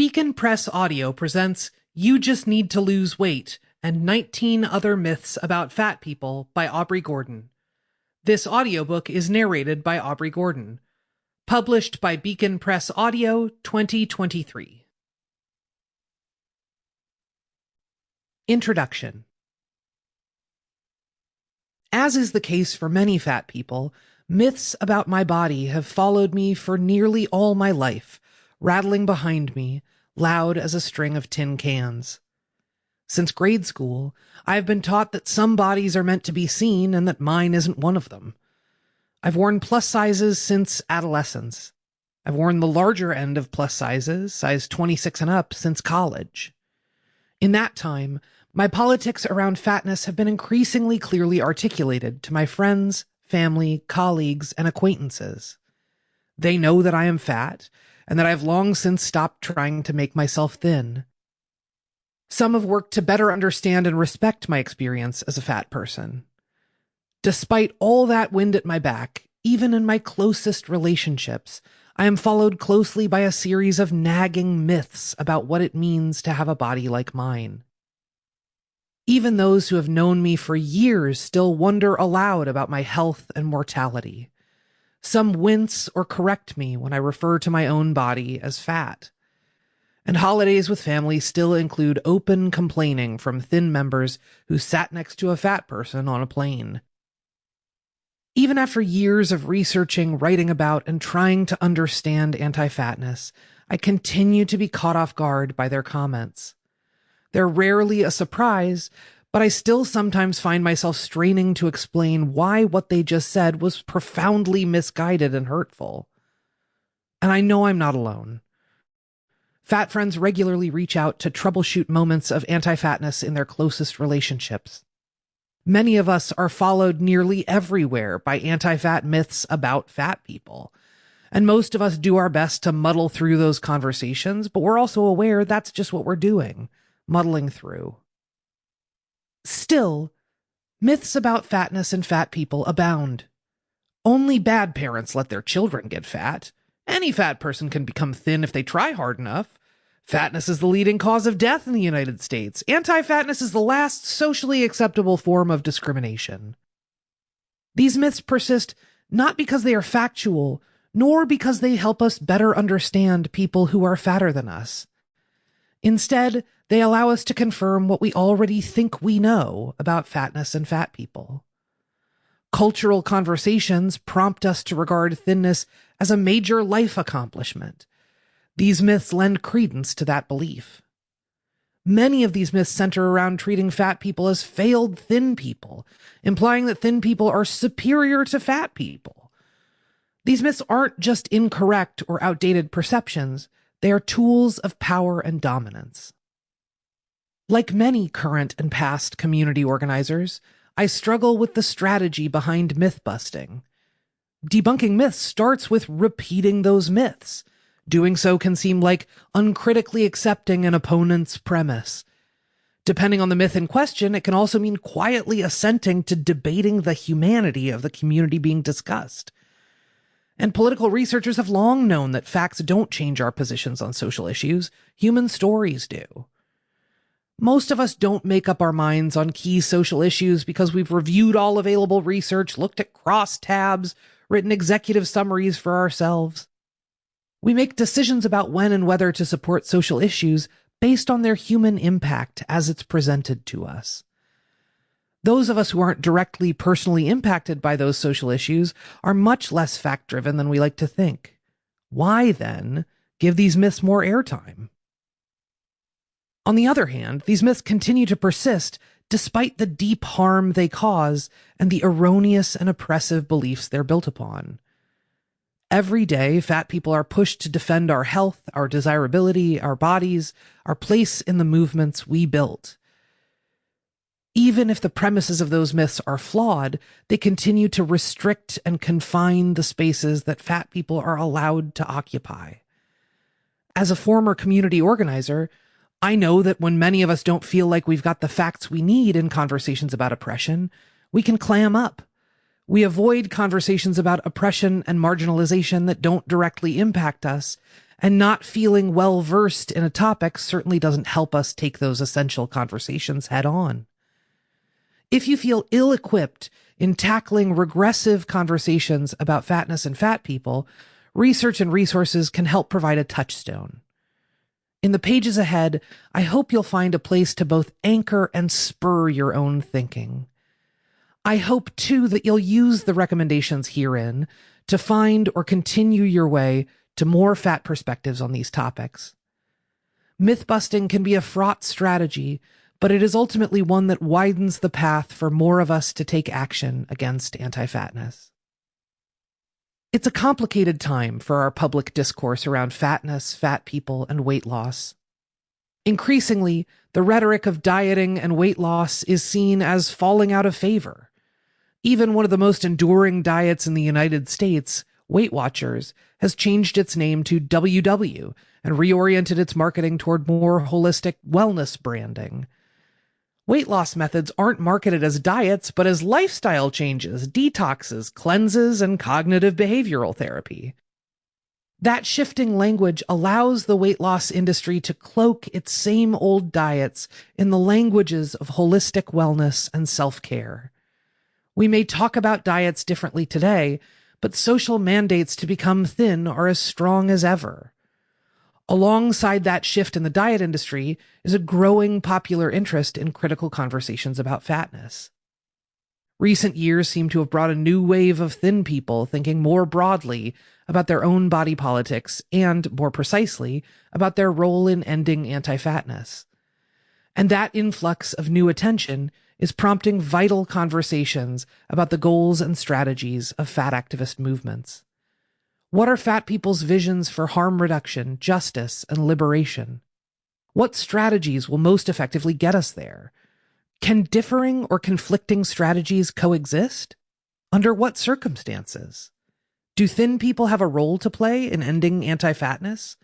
Beacon Press Audio presents You Just Need to Lose Weight and 19 Other Myths About Fat People by Aubrey Gordon. This audiobook is narrated by Aubrey Gordon. Published by Beacon Press Audio, 2023. Introduction. As is the case for many fat people, myths about my body have followed me for nearly all my life, rattling behind me, loud as a string of tin cans. Since grade school, I have been taught that some bodies are meant to be seen and that mine isn't one of them. I've worn plus sizes since adolescence. I've worn the larger end of plus sizes, size 26 and up, since college. In that time, my politics around fatness have been increasingly clearly articulated to my friends, family, colleagues, and acquaintances. They know that I am fat, and that I've long since stopped trying to make myself thin. Some have worked to better understand and respect my experience as a fat person. Despite all that wind at my back, even in my closest relationships, I am followed closely by a series of nagging myths about what it means to have a body like mine. Even those who have known me for years still wonder aloud about my health and mortality. Some wince or correct me when I refer to my own body as fat. And holidays with family still include open complaining from thin members who sat next to a fat person on a plane. Even after years of researching, writing about, and trying to understand anti-fatness, I continue to be caught off guard by their comments. They're rarely a surprise, but I still sometimes find myself straining to explain why what they just said was profoundly misguided and hurtful. And I know I'm not alone. Fat friends regularly reach out to troubleshoot moments of anti-fatness in their closest relationships. Many of us are followed nearly everywhere by anti-fat myths about fat people. And most of us do our best to muddle through those conversations, but we're also aware that's just what we're doing, muddling through. Still, myths about fatness and fat people abound. Only bad parents let their children get fat. Any fat person can become thin if they try hard enough. Fatness is the leading cause of death in the United States. Anti-fatness is the last socially acceptable form of discrimination. These myths persist not because they are factual, nor because they help us better understand people who are fatter than us. Instead, they allow us to confirm what we already think we know about fatness and fat people. Cultural conversations prompt us to regard thinness as a major life accomplishment. These myths lend credence to that belief. Many of these myths center around treating fat people as failed thin people, implying that thin people are superior to fat people. These myths aren't just incorrect or outdated perceptions, they are tools of power and dominance. Like many current and past community organizers, I struggle with the strategy behind myth-busting. Debunking myths starts with repeating those myths. Doing so can seem like uncritically accepting an opponent's premise. Depending on the myth in question, it can also mean quietly assenting to debating the humanity of the community being discussed. And political researchers have long known that facts don't change our positions on social issues. Human stories do. Most of us don't make up our minds on key social issues because we've reviewed all available research, looked at crosstabs, written executive summaries for ourselves. We make decisions about when and whether to support social issues based on their human impact as it's presented to us. Those of us who aren't directly personally impacted by those social issues are much less fact-driven than we like to think. Why, then, give these myths more airtime? On the other hand, these myths continue to persist despite the deep harm they cause and the erroneous and oppressive beliefs they're built upon. Every day, fat people are pushed to defend our health, our desirability, our bodies, our place in the movements we built. Even if the premises of those myths are flawed, they continue to restrict and confine the spaces that fat people are allowed to occupy. As a former community organizer, I know that when many of us don't feel like we've got the facts we need in conversations about oppression, we can clam up. We avoid conversations about oppression and marginalization that don't directly impact us, And not feeling well-versed in a topic certainly doesn't help us take those essential conversations head on. If you feel ill-equipped in tackling regressive conversations about fatness and fat people, research and resources can help provide a touchstone. In the pages ahead, I hope you'll find a place to both anchor and spur your own thinking. I hope, too, that you'll use the recommendations herein to find or continue your way to more fat perspectives on these topics. Myth-busting can be a fraught strategy, but it is ultimately one that widens the path for more of us to take action against anti-fatness. It's a complicated time for our public discourse around fatness, fat people, and weight loss. Increasingly, the rhetoric of dieting and weight loss is seen as falling out of favor. Even one of the most enduring diets in the United States, Weight Watchers, has changed its name to WW and reoriented its marketing toward more holistic wellness branding. Weight loss methods aren't marketed as diets, but as lifestyle changes, detoxes, cleanses, and cognitive behavioral therapy. That shifting language allows the weight loss industry to cloak its same old diets in the languages of holistic wellness and self-care. We may talk about diets differently today, but social mandates to become thin are as strong as ever. Alongside that shift in the diet industry is a growing popular interest in critical conversations about fatness. Recent years seem to have brought a new wave of thin people thinking more broadly about their own body politics and, more precisely, about their role in ending anti-fatness. And that influx of new attention is prompting vital conversations about the goals and strategies of fat activist movements. What are fat people's visions for harm reduction, justice, and liberation? What strategies will most effectively get us there? Can differing or conflicting strategies coexist? Under what circumstances? Do thin people have a role to play in ending anti-fatness?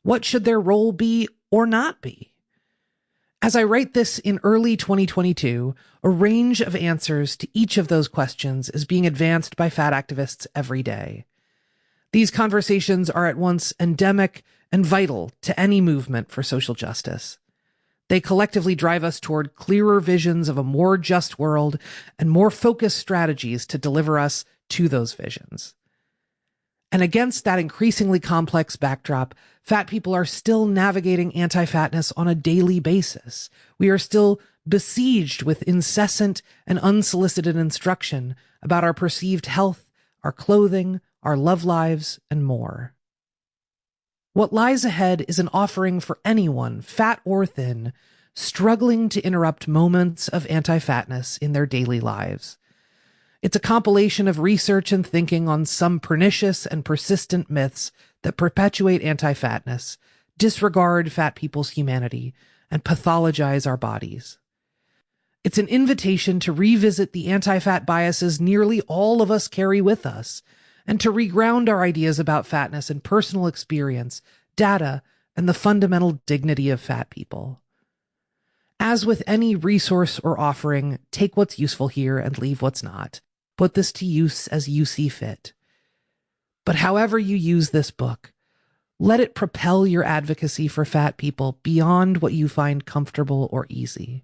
What should their role be or not be? As I write this in early 2022, a range of answers to each of those questions is being advanced by fat activists every day. These conversations are at once endemic and vital to any movement for social justice. They collectively drive us toward clearer visions of a more just world and more focused strategies to deliver us to those visions. And against that increasingly complex backdrop, fat people are still navigating anti-fatness on a daily basis. We are still besieged with incessant and unsolicited instruction about our perceived health, our clothing, our love lives, and more. What lies ahead is an offering for anyone, fat or thin, struggling to interrupt moments of anti-fatness in their daily lives. It's a compilation of research and thinking on some pernicious and persistent myths that perpetuate anti-fatness, disregard fat people's humanity, and pathologize our bodies. It's an invitation to revisit the anti-fat biases nearly all of us carry with us, and to reground our ideas about fatness in personal experience, data, and the fundamental dignity of fat people. As with any resource or offering, take what's useful here and leave what's not. Put this to use as you see fit. But however you use this book, let it propel your advocacy for fat people beyond what you find comfortable or easy.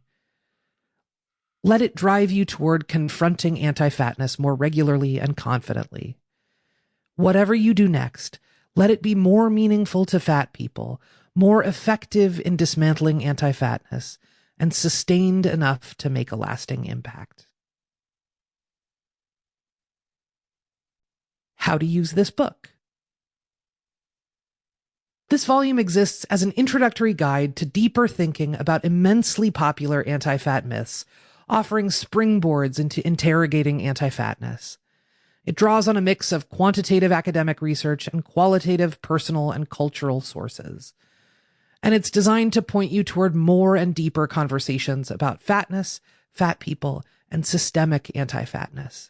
Let it drive you toward confronting anti-fatness more regularly and confidently. Whatever you do next, let it be more meaningful to fat people, more effective in dismantling anti-fatness, and sustained enough to make a lasting impact. How to use this book. This volume exists as an introductory guide to deeper thinking about immensely popular anti-fat myths, offering springboards into interrogating anti-fatness. It draws on a mix of quantitative academic research and qualitative personal and cultural sources. And it's designed to point you toward more and deeper conversations about fatness, fat people, and systemic anti-fatness.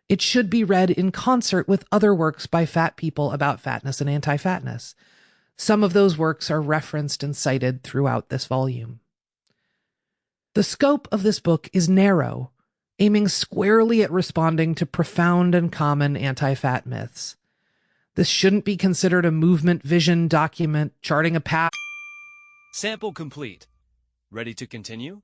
It should be read in concert with other works by fat people about fatness and anti-fatness. Some of those works are referenced and cited throughout this volume. The scope of this book is narrow, aiming squarely at responding to profound and common anti-fat myths. This shouldn't be considered a movement vision document charting a path. Sample complete. Ready to continue?